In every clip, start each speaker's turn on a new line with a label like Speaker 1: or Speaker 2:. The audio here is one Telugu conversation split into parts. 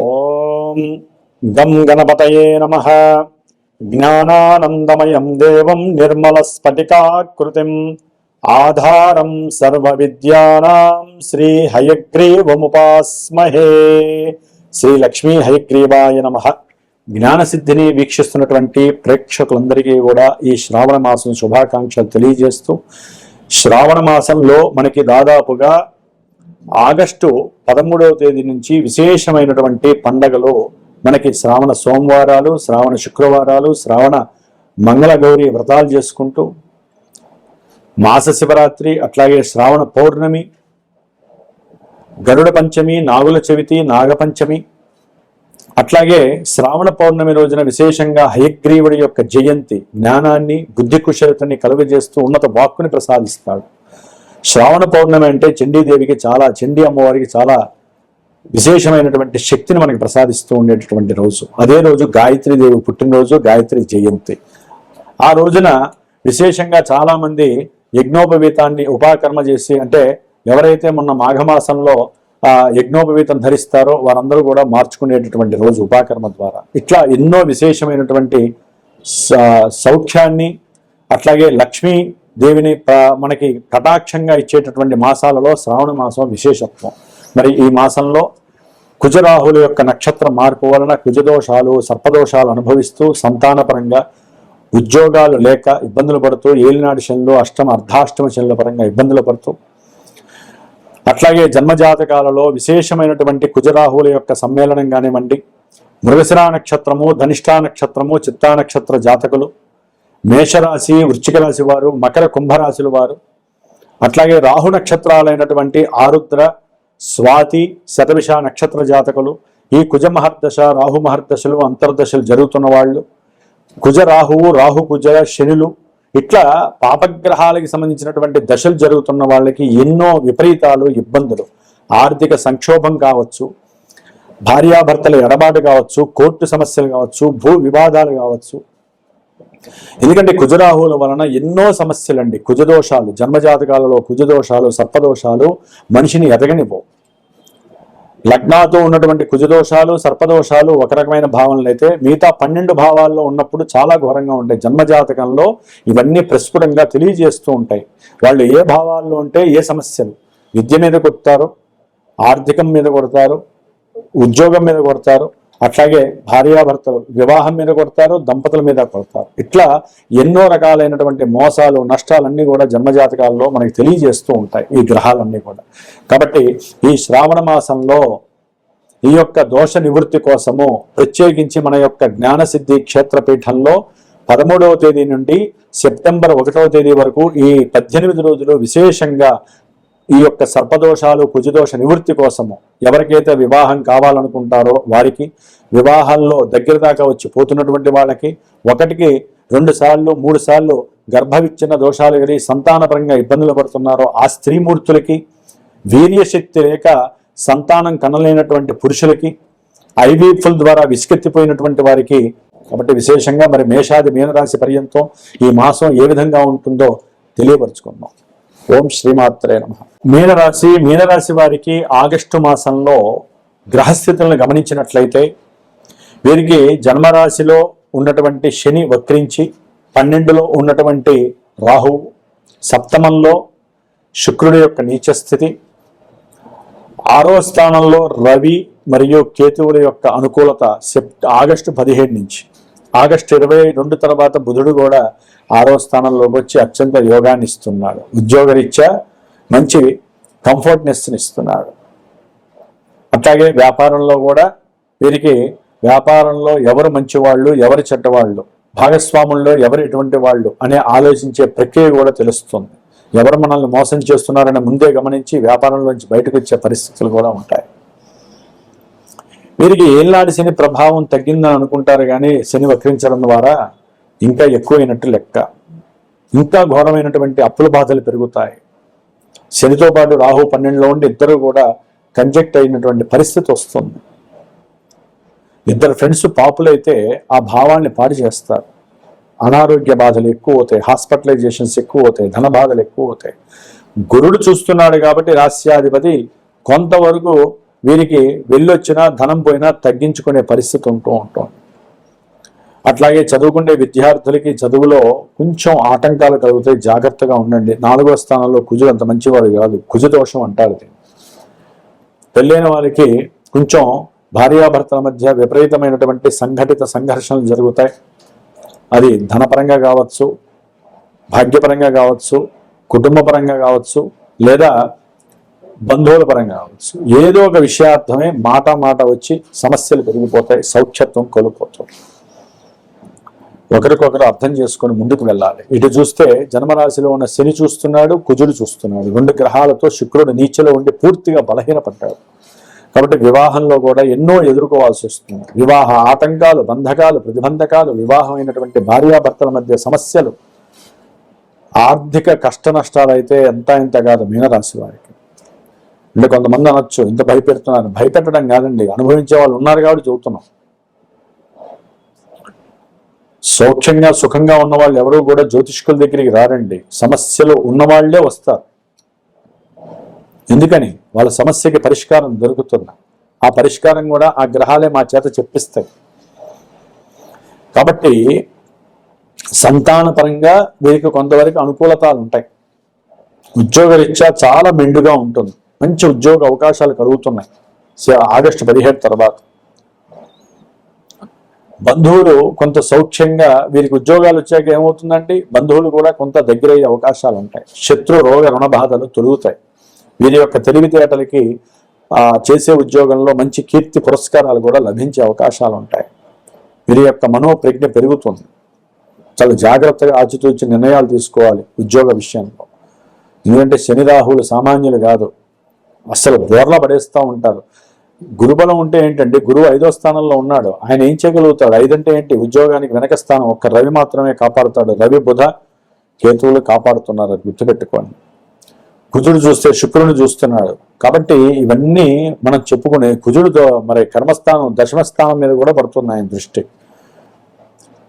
Speaker 1: ఓం గం గణపతయే నమః. జ్ఞానానందమయం దేవం నిర్మలస్ఫటికాకృతిం ఆధారం సర్వవిద్యానాం శ్రీ హయగ్రీవముపాస్మహే. శ్రీ లక్ష్మీ హయగ్రీవాయ నమః. జ్ఞానసిద్ధిని వీక్షిస్తున్నటువంటి ప్రేక్షకులందరికీ కూడా ఈ శ్రావణ మాసం శుభాకాంక్షలు తెలియజేస్తూ, శ్రావణ మాసంలో మనకి దాదాపుగా ఆగస్టు 13వ తేదీ నుంచి విశేషమైనటువంటి పండగలు మనకి శ్రావణ సోమవారాలు, శ్రావణ శుక్రవారాలు, శ్రావణ మంగళగౌరి వ్రతాలు చేసుకుంటూ మాస శివరాత్రి, అట్లాగే శ్రావణ పౌర్ణమి, గరుడ పంచమి, నాగుల చవితి, నాగపంచమి, అట్లాగే శ్రావణ పౌర్ణమి రోజున విశేషంగా హయగ్రీవుడి యొక్క జయంతి జ్ఞానాన్ని, బుద్ధి కుశలతని కలుగజేస్తూ ఉన్నత వాక్కుని ప్రసాదిస్తాడు. శ్రావణ పౌర్ణమి అంటే చండీదేవికి చండీ అమ్మవారికి చాలా విశేషమైనటువంటి శక్తిని మనకి ప్రసాదిస్తూ ఉండేటటువంటి రోజు. అదే రోజు గాయత్రీదేవి పుట్టినరోజు, గాయత్రి జయంతి. ఆ రోజున విశేషంగా చాలా మంది యజ్ఞోపవీతాన్ని ఉపాకర్మ చేసి, అంటే ఎవరైతే మొన్న మాఘమాసంలో యజ్ఞోపవీతం ధరిస్తారో వారందరూ కూడా మార్చుకునేటటువంటి రోజు ఉపాకర్మ ద్వారా. ఇట్లా ఎన్నో విశేషమైనటువంటి సౌఖ్యాన్ని, అట్లాగే లక్ష్మీ దేవిని మనకి కటాక్షంగా ఇచ్చేటటువంటి మాసాలలో శ్రావణ మాసం విశేషత్వం. మరి ఈ మాసంలో కుజరాహుల యొక్క నక్షత్ర మార్పు వలన కుజదోషాలు, సర్పదోషాలు అనుభవిస్తూ సంతానపరంగా ఉద్యోగాలు లేక ఇబ్బందులు పడుతూ, ఏలినాడు శనులు, అర్ధాష్టమ శనుల పరంగా ఇబ్బందులు పడుతూ, అట్లాగే జన్మజాతకాలలో విశేషమైనటువంటి కుజరాహుల యొక్క సమ్మేళనం కానివ్వండి, మృగశిరా నక్షత్రము, ధనిష్టా నక్షత్రము, చిత్తా నక్షత్ర జాతకులు, మేషరాశి, వృశ్చిక రాశి వారు, మకర కుంభరాశుల వారు, అట్లాగే రాహు నక్షత్రాలైనటువంటి ఆరుద్ర, స్వాతి, శతభిష నక్షత్ర జాతకులు, ఈ కుజ మహర్దశ, రాహు మహర్దశలు, అంతర్దశలు జరుగుతున్న వాళ్ళు, కుజ రాహువు, రాహు కుజ శనులు, ఇట్లా పాపగ్రహాలకి సంబంధించినటువంటి దశలు జరుగుతున్న వాళ్ళకి ఎన్నో విపరీతాలు, ఇబ్బందులు, ఆర్థిక సంక్షోభం కావచ్చు, భార్యాభర్తల ఎడబాటు కావచ్చు, కోర్టు సమస్యలు కావచ్చు, భూ వివాదాలు కావచ్చు. ఎందుకంటే కుజరాహుల వలన ఎన్నో సమస్యలండి. కుజదోషాలు, జన్మజాతకాలలో కుజదోషాలు, సర్పదోషాలు మనిషిని ఎదగనివ్వవు. లగ్నాతో ఉన్నటువంటి కుజదోషాలు, సర్పదోషాలు ఒక రకమైన భావనలు అయితే, మిగతా 12 భావాల్లో ఉన్నప్పుడు చాలా ఘోరంగా ఉంటాయి. జన్మజాతకంలో ఇవన్నీ ప్రస్ఫుటంగా తెలియజేస్తూ ఉంటాయి. వాళ్ళు ఏ భావాల్లో ఉంటే ఏ సమస్యలు, విద్య మీద కొడతారు, ఆర్థికం మీద కొడతారు, ఉద్యోగం మీద కొడతారు, అట్లాగే భార్యాభర్తలు వివాహం మీద కొడతారు, దంపతుల మీద కొడతారు. ఇట్లా ఎన్నో రకాలైనటువంటి మోసాలు, నష్టాలన్నీ కూడా జన్మజాతకాల్లో మనకి తెలియజేస్తూ ఉంటాయి ఈ గ్రహాలన్నీ కూడా. కాబట్టి ఈ శ్రావణ మాసంలో ఈ యొక్క దోష నివృత్తి కోసము ప్రత్యేకించి మన యొక్క జ్ఞానసిద్ధి క్షేత్రపీఠంలో 13వ తేదీ నుండి సెప్టెంబర్ 1వ తేదీ వరకు ఈ 18 రోజులు విశేషంగా ఈ యొక్క సర్పదోషాలు, కుజదోష నివృత్తి కోసము ఎవరికైతే వివాహం కావాలనుకుంటారో వారికి, వివాహాల్లో దగ్గర దాకా వచ్చి పోతున్నటువంటి వాళ్ళకి, 1కి 2 సార్లు 3 సార్లు గర్భవిచ్ఛిన్న దోషాలు కలిగి సంతానపరంగా ఇబ్బందులు పడుతున్నారో ఆ స్త్రీమూర్తులకి, వీర్యశక్తి లేక సంతానం కనలేనటువంటి పురుషులకి, ఐవీఎఫ్ల ద్వారా విసుకెత్తిపోయినటువంటి వారికి. కాబట్టి విశేషంగా మరి మేషాది మీనరాశి పర్యంతం ఈ మాసం ఏ విధంగా ఉంటుందో తెలియపరుచుకుందాం. ఓం శ్రీమాత్రే నమః. మీనరాశి వారికి ఆగస్టు మాసంలో గ్రహస్థితులను గమనించినట్లయితే వీరికి జన్మరాశిలో ఉన్నటువంటి శని వక్రించి, 12లో ఉన్నటువంటి రాహువు, సప్తమంలో శుక్రుడి యొక్క నీచస్థితి, 6వ స్థానంలో రవి మరియు కేతువుల యొక్క అనుకూలత ఆగస్టు 17 నుంచి. ఆగస్టు 22 తర్వాత బుధుడు కూడా 6వ స్థానంలోకి వచ్చి అత్యంత యోగాన్ని ఇస్తున్నాడు. ఉద్యోగరీత్యా మంచి కంఫర్ట్నెస్ని ఇస్తున్నాడు. అట్లాగే వ్యాపారంలో కూడా వీరికి వ్యాపారంలో ఎవరు మంచివాళ్ళు, ఎవరు చెడ్డవాళ్ళు, భాగస్వాముల్లో ఎవరు ఎటువంటి వాళ్ళు అనే ఆలోచించే ప్రక్రియ కూడా తెలుస్తుంది. ఎవరు మనల్ని మోసం చేస్తున్నారని ముందే గమనించి వ్యాపారంలోంచి బయటకు వచ్చే పరిస్థితులు కూడా ఉంటాయి. వీరికి ఏళ్ళనాటి శని ప్రభావం తగ్గిందని అనుకుంటారు, కానీ శని వక్రించడం ద్వారా ఇంకా ఎక్కువైనట్టు లెక్క. ఇంకా ఘోరమైనటువంటి అప్పుల బాధలు పెరుగుతాయి. శనితో పాటు రాహు 12లో ఉండి ఇద్దరు కూడా కంజెక్ట్ అయినటువంటి పరిస్థితి వస్తుంది. ఇద్దరు ఫ్రెండ్స్ పాపులైతే ఆ భావాన్ని పాడు చేస్తారు. అనారోగ్య బాధలు ఎక్కువ అవుతాయి, హాస్పిటలైజేషన్స్ ఎక్కువ అవుతాయి, ధన బాధలు ఎక్కువ అవుతాయి. గురుడు చూస్తున్నాడు కాబట్టి రాస్యాధిపతి కొంతవరకు వీరికి వెళ్ళొచ్చినా ధనం పోయినా తగ్గించుకునే పరిస్థితి ఉంటూ ఉంటుంది. అట్లాగే చదువుకునే విద్యార్థులకి చదువులో కొంచెం ఆటంకాలు కలుగుతాయి, జాగ్రత్తగా ఉండండి. 4వ స్థానంలో కుజుడు అంత మంచివాడు కాదు, కుజ దోషం అంటారు. పెళ్ళైన వారికి కొంచెం భార్యాభర్తల మధ్య విపరీతమైనటువంటి సంఘటిత సంఘర్షణలు జరుగుతాయి. అది ధనపరంగా కావచ్చు, భాగ్యపరంగా కావచ్చు, కుటుంబపరంగా కావచ్చు, లేదా బంధువుల పరంగా కావచ్చు. ఏదో ఒక విషయార్థమే మాట వచ్చి సమస్యలు పెరిగిపోతాయి, సౌఖ్యత్వం కోల్పోతాం. ఒకరికొకరు అర్థం చేసుకొని ముందుకు వెళ్ళాలి. ఇటు చూస్తే జన్మరాశిలో ఉన్న శని చూస్తున్నాడు, కుజుడు చూస్తున్నాడు. 2 గ్రహాలతో శుక్రుడు నీచలో ఉండి పూర్తిగా బలహీనపడ్డాడు. కాబట్టి వివాహంలో కూడా ఎన్నో ఎదుర్కోవాల్సి వస్తుంది. వివాహ ఆటంకాలు, బంధకాలు, ప్రతిబంధకాలు, వివాహమైనటువంటి భార్యాభర్తల మధ్య సమస్యలు, ఆర్థిక కష్ట నష్టాలు అయితే ఇంత కాదు మీనరాశి వారికి. అంటే కొంతమంది అనొచ్చు ఇంత భయపెడుతున్నారు. భయపెట్టడం కాదండి, అనుభవించే వాళ్ళు ఉన్నారు కాబట్టి చెబుతున్నాం. సౌఖ్యంగా సుఖంగా ఉన్న వాళ్ళు ఎవరు కూడా జ్యోతిష్కుల దగ్గరికి రారండి. సమస్యలు ఉన్నవాళ్లే వస్తారు. ఎందుకని? వాళ్ళ సమస్యకి పరిష్కారం దొరుకుతుంది. ఆ పరిష్కారం కూడా ఆ గ్రహాలే మా చేత చెప్పిస్తాయి. కాబట్టి సంతాన పరంగా వీరికి కొంతవరకు అనుకూలతలు ఉంటాయి. ఉద్యోగరీత్యా చాలా మెండుగా ఉంటుంది. మంచి ఉద్యోగ అవకాశాలు కలుగుతున్నాయి ఆగస్టు 17 తర్వాత. బంధువులు కొంత సౌఖ్యంగా, వీరికి ఉద్యోగాలు వచ్చాక ఏమవుతుందండి, బంధువులు కూడా కొంత దగ్గరయ్యే అవకాశాలు ఉంటాయి. శత్రు రోగ రుణ బాధలు తొలుగుతాయి. వీరి యొక్క తెలివితేటలకి చేసే ఉద్యోగంలో మంచి కీర్తి పురస్కారాలు కూడా లభించే అవకాశాలు ఉంటాయి. వీరి యొక్క మనోప్రజ్ఞ పెరుగుతుంది. చాలా జాగ్రత్తగా ఆచితూచి నిర్ణయాలు తీసుకోవాలి ఉద్యోగ విషయంలో. ఎందుకంటే శని రాహువులు సామాన్యులు కాదు, అసలు బోర్ల పడేస్తూ ఉంటారు. గురుబలం ఉంటే ఏంటంటే, గురువు 5వ స్థానంలో ఉన్నాడు, ఆయన ఏం చేయగలుగుతాడు? 5 అంటే ఏంటి? ఉద్యోగానికి వెనక స్థానం. ఒక్క రవి మాత్రమే కాపాడుతాడు. రవి బుధ కేతువులు కాపాడుతున్నారు, అది గుర్తుపెట్టుకోండి. కుజుడు చూస్తే శుక్రుని చూస్తున్నాడు. కాబట్టి ఇవన్నీ మనం చెప్పుకునే కుజుడు మరి కర్మస్థానం, దశమస్థానం మీద కూడా పడుతుంది ఆయన దృష్టి.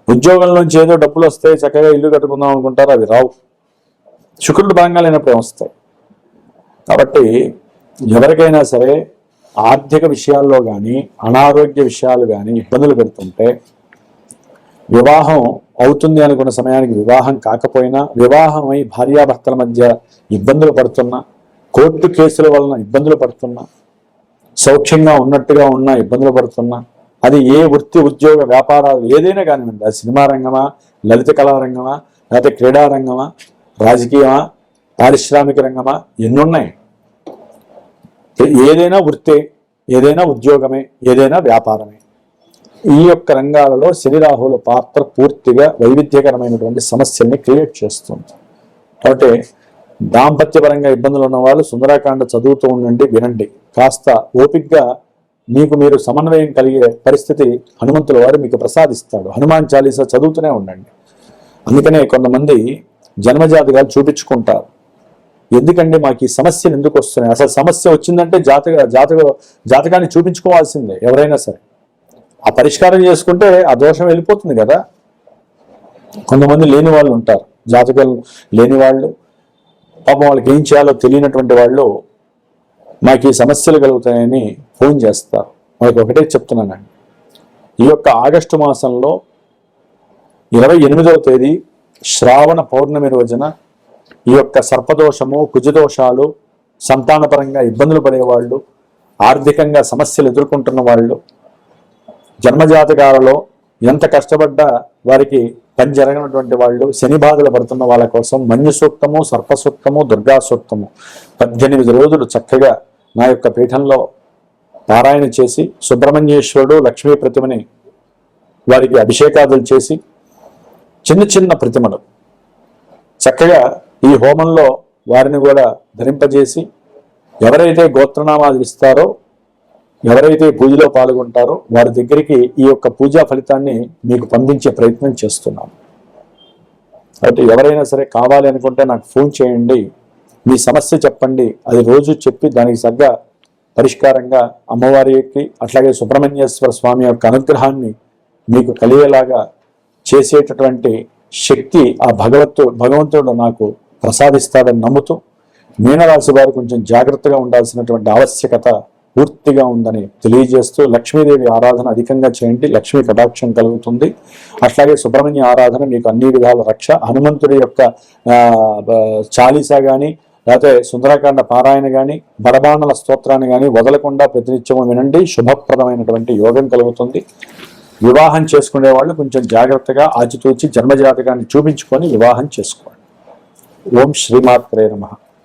Speaker 1: ఉద్యోగం నుంచి ఏదో డబ్బులు వస్తాయి, చక్కగా ఇల్లు కట్టుకుందాం అనుకుంటారు, అవి రావు. శుక్రుడు బలంగా లేనప్పుడే వస్తాయి. కాబట్టి ఎవరికైనా సరే ఆర్థిక విషయాల్లో కానీ, అనారోగ్య విషయాలు కానీ ఇబ్బందులు పెడుతుంటే, వివాహం అవుతుంది అనుకున్న సమయానికి వివాహం కాకపోయినా, వివాహమై భార్యాభర్తల మధ్య ఇబ్బందులు పడుతున్నా, కోర్టు కేసుల వలన ఇబ్బందులు పడుతున్నా, సౌఖ్యంగా ఉన్నట్టుగా ఉన్నా ఇబ్బందులు పడుతున్నా, అది ఏ వృత్తి ఉద్యోగ వ్యాపారాలు ఏదైనా కానివ్వండి, అది సినిమా రంగమా, లలిత కళారంగమా, లేకపోతే క్రీడారంగమా, రాజకీయమా, పారిశ్రామిక రంగమా, ఎన్నున్నాయి. ఏదైనా వృత్తే, ఏదైనా ఉద్యోగమే, ఏదైనా వ్యాపారమే. ఈ యొక్క రంగాలలో శని రాహువుల పాత్ర పూర్తిగా వైవిధ్యకరమైనటువంటి సమస్యల్ని క్రియేట్ చేస్తుంది. కాబట్టి దాంపత్యపరంగా ఇబ్బందులు ఉన్న వాళ్ళు సుందరాకాండ చదువుతూ ఉండండి, వినండి. కాస్త ఓపికగా మీకు మీరు సమన్వయం కలిగే పరిస్థితి హనుమంతుల వారు మీకు ప్రసాదిస్తాడు. హనుమాన్ చాలీసా చదువుతూనే ఉండండి. అందుకనే కొంతమంది జన్మజాతకాలు చూపించుకుంటారు. ఎందుకంటే మాకు ఈ సమస్యలు ఎందుకు వస్తున్నాయి? అసలు సమస్య వచ్చిందంటే జాతకాన్ని చూపించుకోవాల్సిందే ఎవరైనా సరే. ఆ పరిష్కారం చేసుకుంటే ఆ దోషం వెళ్ళిపోతుంది కదా. కొంతమంది లేని వాళ్ళు ఉంటారు, జాతకాలు లేని వాళ్ళు, పాపం వాళ్ళకి ఏం చేయాలో తెలియనటువంటి వాళ్ళు మాకు ఈ సమస్యలు కలుగుతాయని ఫోన్ చేస్తారు. వాళ్ళకి ఒకటే చెప్తున్నానండి, ఈ యొక్క ఆగస్టు మాసంలో 28వ తేదీ శ్రావణ పౌర్ణమి రోజున ఈ యొక్క సర్పదోషము, కుజదోషాలు, సంతానపరంగా ఇబ్బందులు పడేవాళ్ళు, ఆర్థికంగా సమస్యలు ఎదుర్కొంటున్న వాళ్ళు, జన్మజాతకాలలో ఎంత కష్టపడ్డా వారికి పని జరగనటువంటి వాళ్ళు, శని బాధలు పడుతున్న వాళ్ళ కోసం మన్యు సూక్తము, సర్ప సూక్తము, దుర్గా సూక్తము 18 రోజులు చక్కగా నా యొక్క పీఠంలో పారాయణ చేసి, సుబ్రహ్మణ్యేశ్వరుడు, లక్ష్మీ ప్రతిమని వారికి అభిషేకాదులు చేసి, చిన్న చిన్న ప్రతిమలు చక్కగా ఈ హోమంలో వారిని కూడా ధరింపజేసి, ఎవరైతే గోత్రనామాలు ఇస్తారో, ఎవరైతే పూజలో పాల్గొంటారో వారి దగ్గరికి ఈ యొక్క పూజా ఫలితాన్ని మీకు పంపించే ప్రయత్నం చేస్తున్నాను. కాబట్టి ఎవరైనా సరే కావాలి అనుకుంటే నాకు ఫోన్ చేయండి, మీ సమస్య చెప్పండి, అది రోజు చెప్పి దానికి తగ్గ పరిష్కారంగా అమ్మవారికి అట్లాగే సుబ్రహ్మణ్యేశ్వర స్వామి యొక్క అనుగ్రహాన్ని మీకు కలిగేలాగా చేసేటటువంటి శక్తి ఆ భగవంతుడు నాకు ప్రసాదిస్తాడని నమ్ముతూ, మీనరాశి వారు కొంచెం జాగ్రత్తగా ఉండాల్సినటువంటి ఆవశ్యకత పూర్తిగా ఉందని తెలియజేస్తూ లక్ష్మీదేవి ఆరాధన అధికంగా చేయండి, లక్ష్మీ కటాక్షం కలుగుతుంది. అట్లాగే సుబ్రహ్మణ్య ఆరాధన మీకు అన్ని విధాల రక్ష. హనుమంతుడి యొక్క చాలీసా కానీ లేకపోతే సుందరకాండ పారాయణ కానీ బడబాణల స్తోత్రాన్ని కానీ వదలకుండా ప్రతినిత్యము వినండి. శుభప్రదమైనటువంటి యోగం కలుగుతుంది. వివాహం చేసుకునే వాళ్ళు కొంచెం జాగ్రత్తగా ఆచితూచి జన్మజాతకాన్ని చూపించుకొని వివాహం చేసుకోండి. ఓం శ్రీమాత్రే నమః.